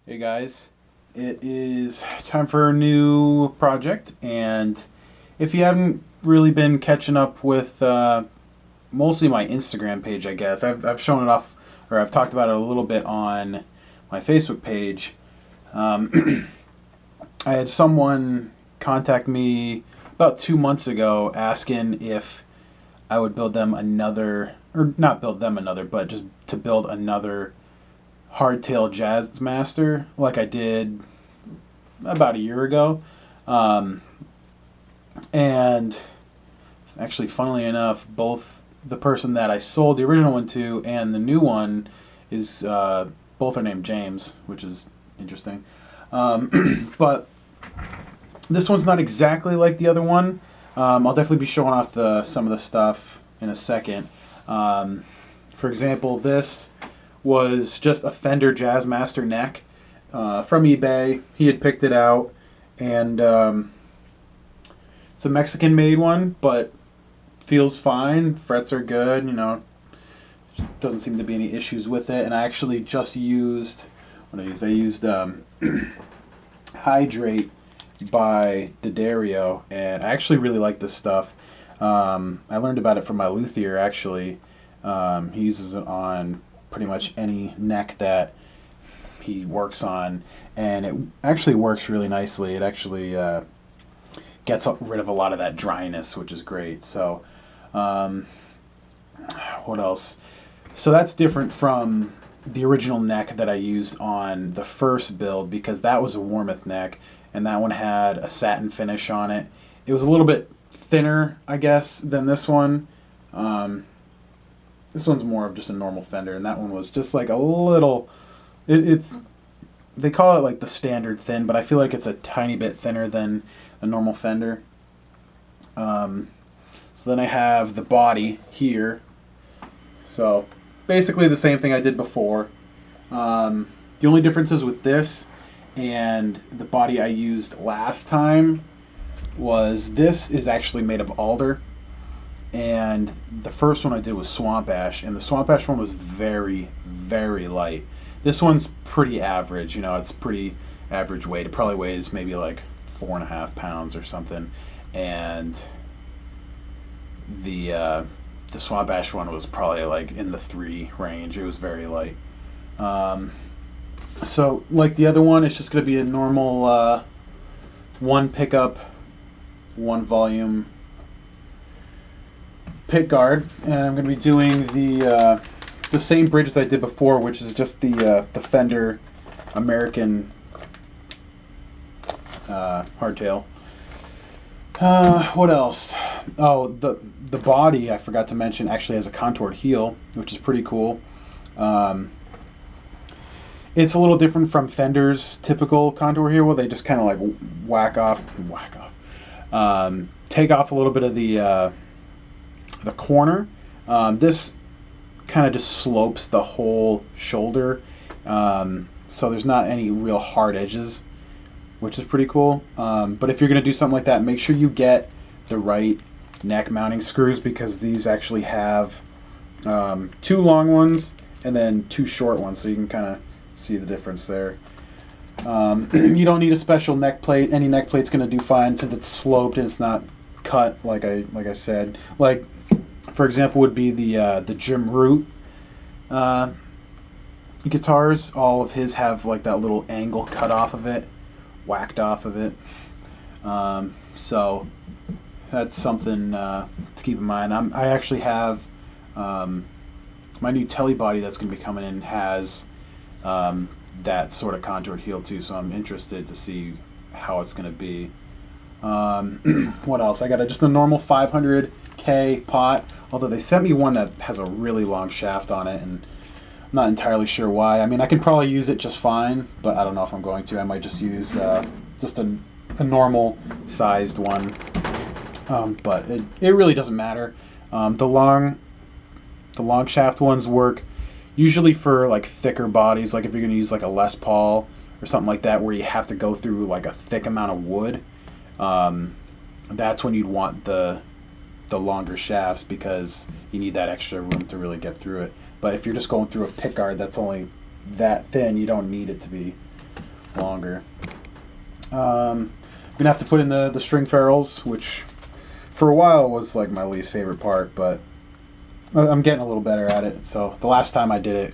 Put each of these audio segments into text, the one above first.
Hey guys, it is time for a new project, and if you haven't really been catching up with mostly my Instagram page, I guess I've shown it off, or I've talked about it a little bit on my Facebook page. I had someone contact me about 2 months ago asking if I would build them another, or not build them another, but just to build another hardtail Jazzmaster like I did about a year ago. And actually, funnily enough, both the person that I sold the original one to and the new one is both are named James, which is interesting. But this one's not exactly like the other one. I'll definitely be showing off some of the stuff in a second. For example, this was just a Fender Jazzmaster neck from eBay. He had picked it out, and it's a Mexican-made one, but feels fine. Frets are good, doesn't seem to be any issues with it. And I actually just used, I used Hydrate by D'Addario, and I actually really like this stuff. I learned about it from my luthier, actually. He uses it on pretty much any neck that he works on, and it actually works really nicely. It actually gets rid of a lot of that dryness, which is great. So what else? So that's different from the original neck that I used on the first build, because that was a Warmoth neck, and that one had a satin finish on it. It was a little bit thinner, I guess, than this one. This one's more of just a normal Fender, and that one was just like a little, they call it like the standard thin, but I feel like it's a tiny bit thinner than a normal Fender. So then I have the body here. So basically the same thing I did before. The only differences with this and the body I used last time was this is actually made of alder, and the first one I did was swamp ash, and the swamp ash one was very, very light. This one's pretty average, it's pretty average weight. It probably weighs maybe like 4.5 pounds or something, and the swamp ash one was probably like in the 3 range. It was very light. So like the other one, it's just going to be a normal 1 pickup, 1 volume pickguard, and I'm going to be doing the same bridge as I did before, which is just the Fender American hardtail. What else? Oh, the body, I forgot to mention, actually has a contoured heel, which is pretty cool. It's a little different from Fender's typical contour heel, where they just kind of like take off a little bit of the corner. This kind of just slopes the whole shoulder, so there's not any real hard edges, which is pretty cool. But if you're going to do something like that, make sure you get the right neck mounting screws, because these actually have 2 long ones and then 2 short ones, so you can kind of see the difference there. You don't need a special neck plate. Any neck plate's going to do fine, since it's sloped and it's not cut like I said. Like, for example, would be the Jim Root guitars. All of his have like that little angle cut off of it, whacked off of it. So that's something to keep in mind. I actually have my new telly body that's going to be coming in has that sort of contoured heel too, so I'm interested to see how it's going to be. What else? I got just a normal 500K pot, although they sent me one that has a really long shaft on it, and I'm not entirely sure why. I mean, I can probably use it just fine, but I don't know if I'm going to. I might just use just a normal sized one, but it really doesn't matter. The long shaft ones work usually for like thicker bodies, like if you're going to use like a Les Paul or something like that, where you have to go through like a thick amount of wood. That's when you'd want the longer shafts, because you need that extra room to really get through it. But if you're just going through a pickguard that's only that thin, you don't need it to be longer. I'm gonna have to put in the string ferrules, which for a while was like my least favorite part, but I'm getting a little better at it. So the last time I did it,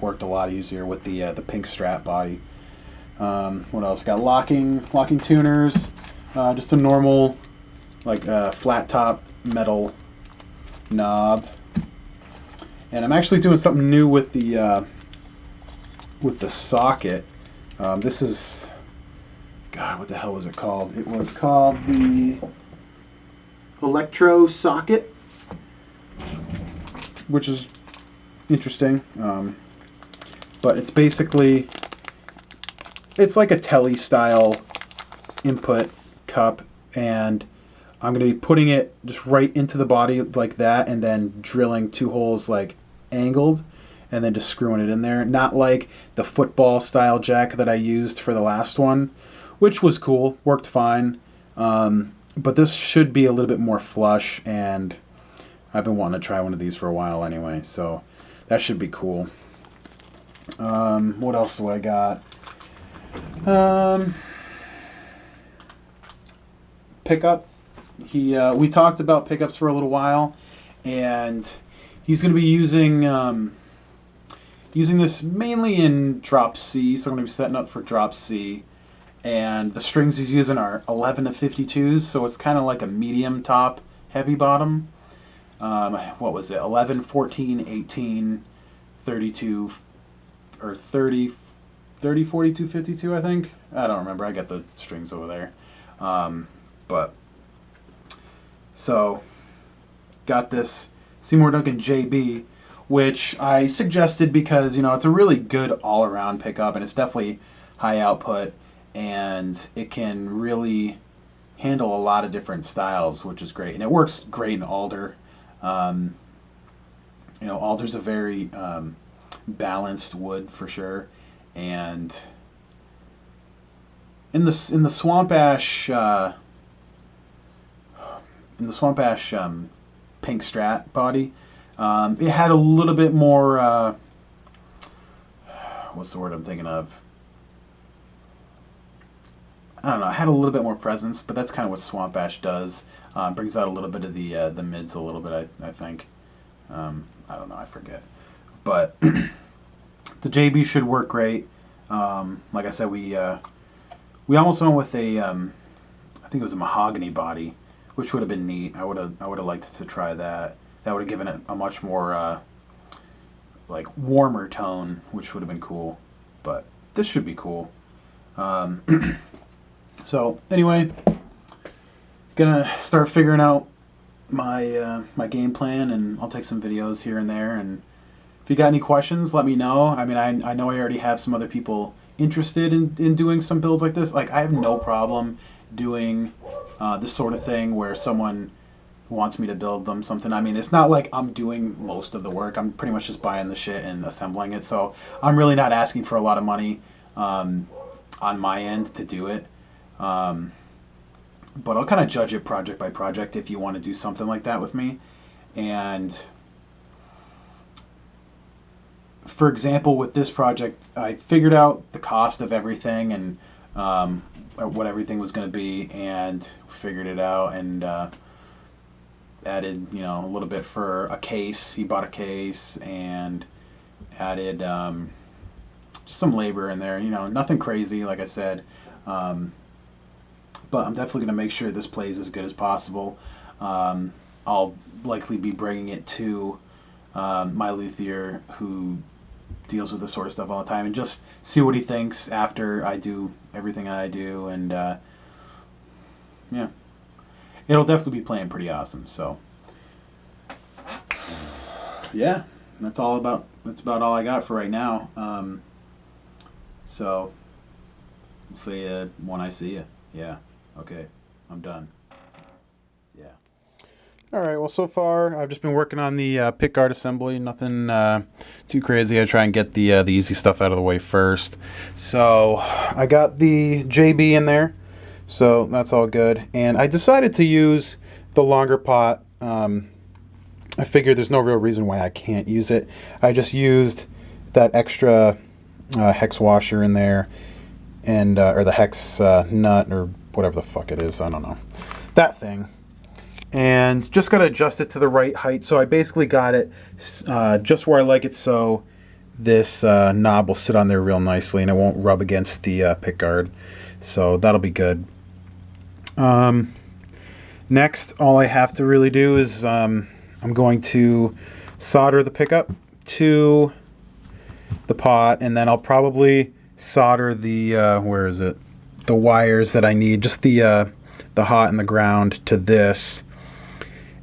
worked a lot easier with the pink strap body. What else? Got locking tuners, just a normal like flat top metal knob, and I'm actually doing something new with the socket. This is, God, what the hell was it called? It was called the Electro Socket, which is interesting. But it's basically, it's like a telly style input cup, and I'm going to be putting it just right into the body like that, and then drilling 2 holes like angled, and then just screwing it in there. Not like the football style jack that I used for the last one, which was cool, worked fine. But this should be a little bit more flush, and I've been wanting to try one of these for a while anyway, so that should be cool. What else do I got? Pickup. We talked about pickups for a little while, and he's going to be using this mainly in drop C, so I'm going to be setting up for drop C. And the strings he's using are 11 to 52s, so it's kind of like a medium top, heavy bottom. What was it? 11, 14, 18, 32, or 30, 42, 52, I think. I don't remember. I got the strings over there. But, so, got this Seymour Duncan Jb, which I suggested because, you know, it's a really good all-around pickup, and it's definitely high output, and it can really handle a lot of different styles, which is great. And it works great in alder. You know, alder's a very balanced wood for sure, and in the swamp ash pink strat body, it had a little bit more what's the word I'm thinking of? I don't know. It had a little bit more presence, but that's kind of what swamp ash does. Brings out a little bit of the mids a little bit, I think. I don't know. I forget. But the JB should work great. Like I said, we almost went with a I think it was a mahogany body, which would have been neat. I would have liked to try that. That would have given it a much more like warmer tone, which would have been cool. But this should be cool. So anyway, gonna start figuring out my my game plan, and I'll take some videos here and there. And if you got any questions, let me know. I mean, I know I already have some other people interested in doing some builds like this. Like, I have no problem doing this sort of thing where someone wants me to build them something. I mean, it's not like I'm doing most of the work. I'm pretty much just buying the shit and assembling it. So I'm really not asking for a lot of money on my end to do it. But I'll kind of judge it project by project if you want to do something like that with me. And for example, with this project, I figured out the cost of everything and what everything was going to be, and figured it out, and added, you know, a little bit for a case. He bought a case, and added just some labor in there. You know, nothing crazy, like I said. But I'm definitely going to make sure this plays as good as possible. I'll likely be bringing it to my luthier, who deals with this sort of stuff all the time, and just see what he thinks after I do everything I do. And yeah, it'll definitely be playing pretty awesome. So yeah, that's about all I got for right now. So we'll see you when I see you. Yeah. Okay. I'm done. Yeah. All right. Well, so far I've just been working on the Pickguard Assembly. Nothing too crazy. I try and get the easy stuff out of the way first. So I got the JB in there, so that's all good. And I decided to use the longer pot. I figured there's no real reason why I can't use it. I just used that extra hex washer in there, and or the hex nut or whatever the fuck it is. I don't know. That thing. And just got to adjust it to the right height. So I basically got it just where I like it, so this knob will sit on there real nicely and it won't rub against the pickguard. So that'll be good. Next, all I have to really do is I'm going to solder the pickup to the pot, and then I'll probably solder the where is it? The wires that I need, just the hot and the ground to this.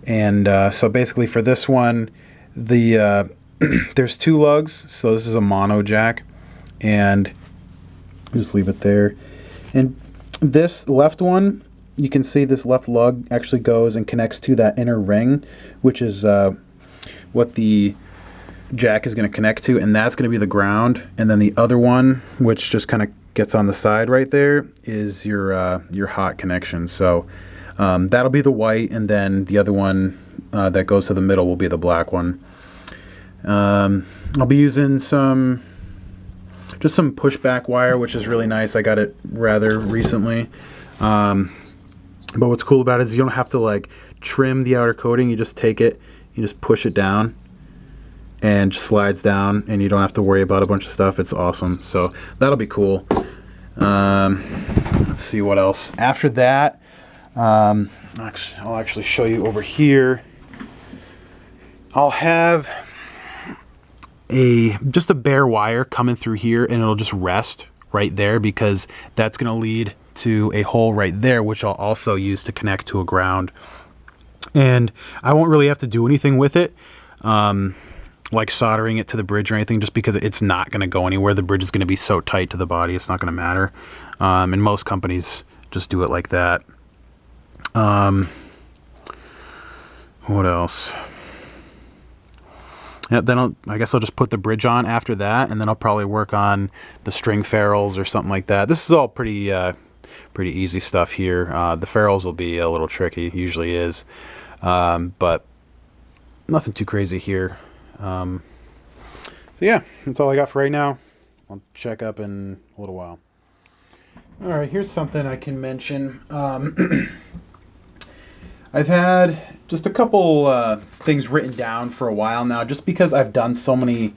And so basically for this one, the there's 2 lugs, so this is a mono jack, and just leave it there. And this left one, you can see this left lug actually goes and connects to that inner ring, which is what the jack is going to connect to, and that's going to be the ground. And then the other one, which just kind of gets on the side right there, is your hot connection. So that'll be the white, and then the other one that goes to the middle will be the black one. I'll be using just some pushback wire, which is really nice. I got it rather recently. But what's cool about it is you don't have to like trim the outer coating. You just take it, you just push it down, and just slides down, and you don't have to worry about a bunch of stuff. It's awesome. So that'll be cool. Let's see what else. After that, I'll actually show you over here. I'll have just a bare wire coming through here, and it'll just rest right there because that's going to lead to a hole right there, which I'll also use to connect to a ground. And I won't really have to do anything with it, like soldering it to the bridge or anything, just because it's not going to go anywhere. The bridge is going to be so tight to the body, it's not going to matter. And most companies just do it like that. What else? Yeah, then I guess I'll just put the bridge on after that, and then I'll probably work on the string ferrules or something like that. This is all pretty easy stuff here. The ferrules will be a little tricky, usually is, but nothing too crazy here. So yeah, that's all I got for right now. I'll check up in a little while. All right, here's something I can mention. I've had just a couple things written down for a while now, just because I've done so many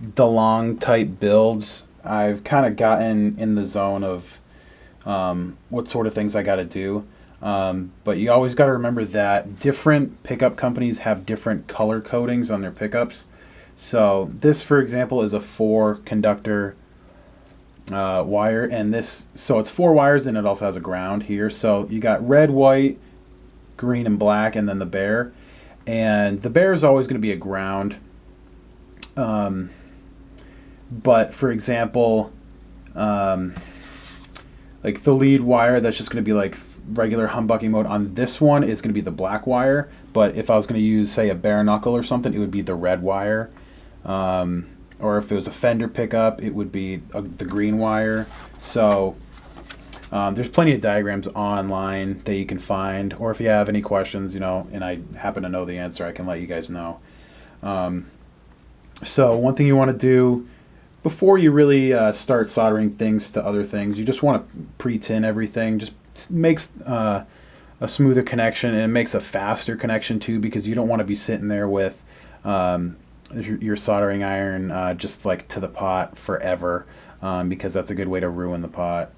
Delonge type builds. I've kind of gotten in the zone of what sort of things I got to do. But you always got to remember that different pickup companies have different color codings on their pickups. So this, for example, is a 4 conductor wire, and so it's 4 wires, and it also has a ground here. So you got red, white, green, and black, and then the bare. And the bare is always going to be a ground. But for example, like the lead wire, that's just going to be like regular humbucking mode. On this one is going to be the black wire, but if I was going to use, say, a bare knuckle or something, it would be the red wire. Or if it was a Fender pickup, it would be the green wire. So there's plenty of diagrams online that you can find, or if you have any questions, and I happen to know the answer, I can let you guys know. So one thing you want to do before you really start soldering things to other things, you just want to pre-tin everything. Just makes a smoother connection, and it makes a faster connection too, because you don't want to be sitting there with your soldering iron just like to the pot forever, because that's a good way to ruin the pot.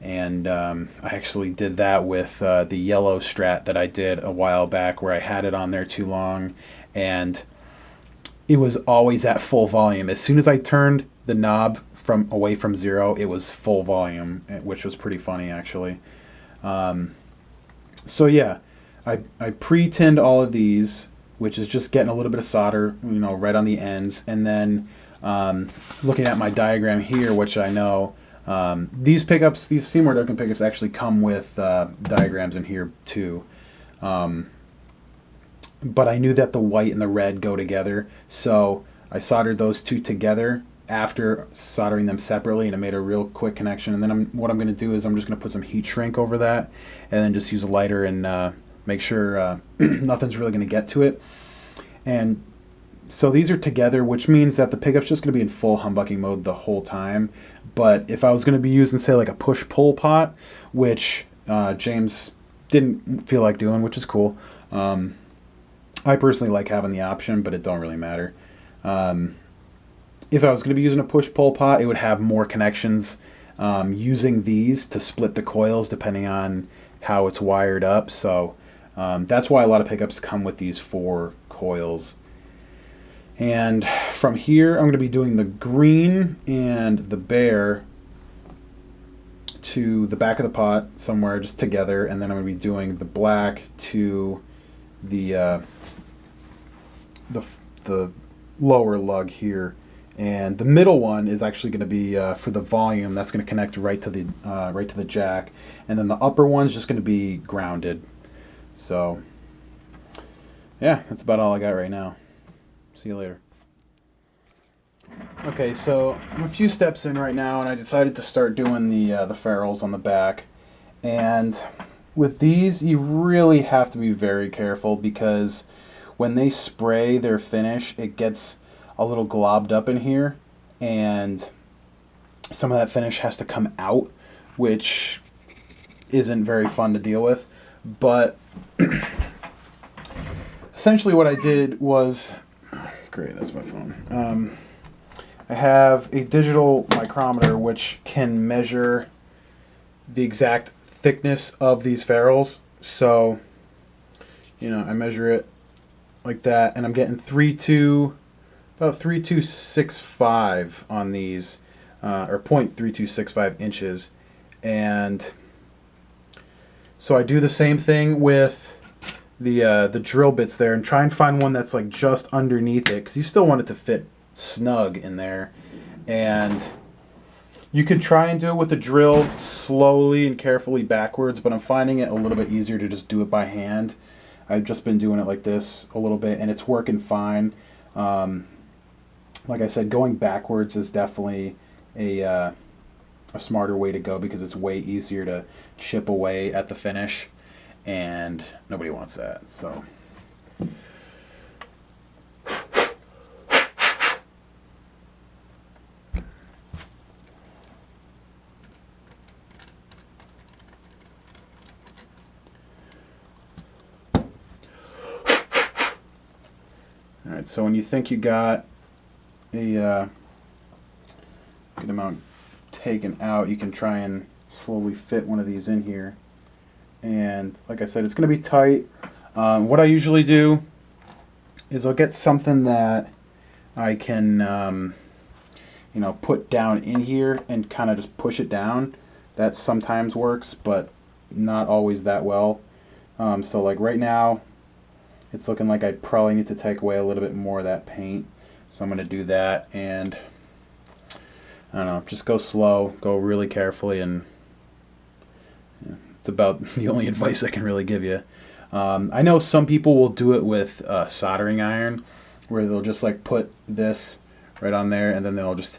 And I actually did that with the yellow Strat that I did a while back, where I had it on there too long, and it was always at full volume. As soon as I turned the knob away from 0, it was full volume, which was pretty funny actually. So yeah, I pre-tinned all of these, which is just getting a little bit of solder, right on the ends, and then looking at my diagram here, which I know these Seymour Duncan pickups actually come with diagrams in here too. But I knew that the white and the red go together, so I soldered those two together after soldering them separately, and I made a real quick connection. And then what I'm going to do is I'm just going to put some heat shrink over that, and then just use a lighter and make sure nothing's really going to get to it. And So these are together, which means that the pickup's just going to be in full humbucking mode the whole time. But if I was going to be using, say, like a push-pull pot, which James didn't feel like doing, which is cool. I personally like having the option, but it don't really matter. If I was going to be using a push-pull pot, it would have more connections using these to split the coils depending on how it's wired up. So that's why a lot of pickups come with these 4 coils. And from here, I'm going to be doing the green and the bear to the back of the pot somewhere, just together, and then I'm going to be doing the black to the lower lug here, and the middle one is actually going to be for the volume. That's going to connect right to the jack, and then the upper one's just going to be grounded. So yeah, that's about all I got right now. See you later. Okay, so I'm a few steps in right now, and I decided to start doing the ferrules on the back. And with these, you really have to be very careful, because when they spray their finish, it gets a little globbed up in here, and some of that finish has to come out, which isn't very fun to deal with. But essentially what I did was, great, that's my phone. I have a digital micrometer which can measure the exact thickness of these ferrules. So, you know, I measure it like that, and I'm getting about 3.265 on these, or 0.3265 inches. And so I do the same thing with the drill bits there, and try and find one that's like just underneath it, because you still want it to fit snug in there. And you could try and do it with a drill slowly and carefully backwards, but I'm finding it a little bit easier to just do it by hand. I've just been doing it like this a little bit, and it's working fine. Like I said, going backwards is definitely a smarter way to go, because it's way easier to chip away at the finish, and nobody wants that. So alright, so when you think you got a good amount taken out, you can try and slowly fit one of these in here. And like I said, it's going to be tight. What I usually do is I'll get something that I can you know, put down in here and kind of just push it down. That sometimes works, but not always that well. So like right now, it's looking like I probably need to take away a little bit more of that paint. So I'm going to do that, and I don't know, just go slow, go really carefully, and yeah, it's about the only advice I can really give you. I know some people will do it with soldering iron, where they'll just like put this right on there, and then they'll just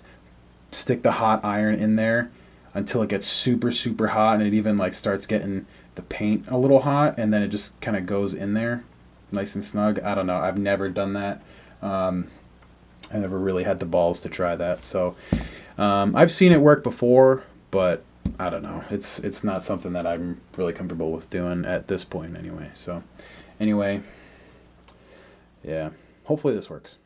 stick the hot iron in there until it gets super, super hot, and it even like starts getting the paint a little hot, and then it just kind of goes in there nice and snug. I don't know, I've never done that. I never really had the balls to try that. So I've seen it work before, but I don't know. It's not something that I'm really comfortable with doing at this point anyway. So anyway, yeah, hopefully this works.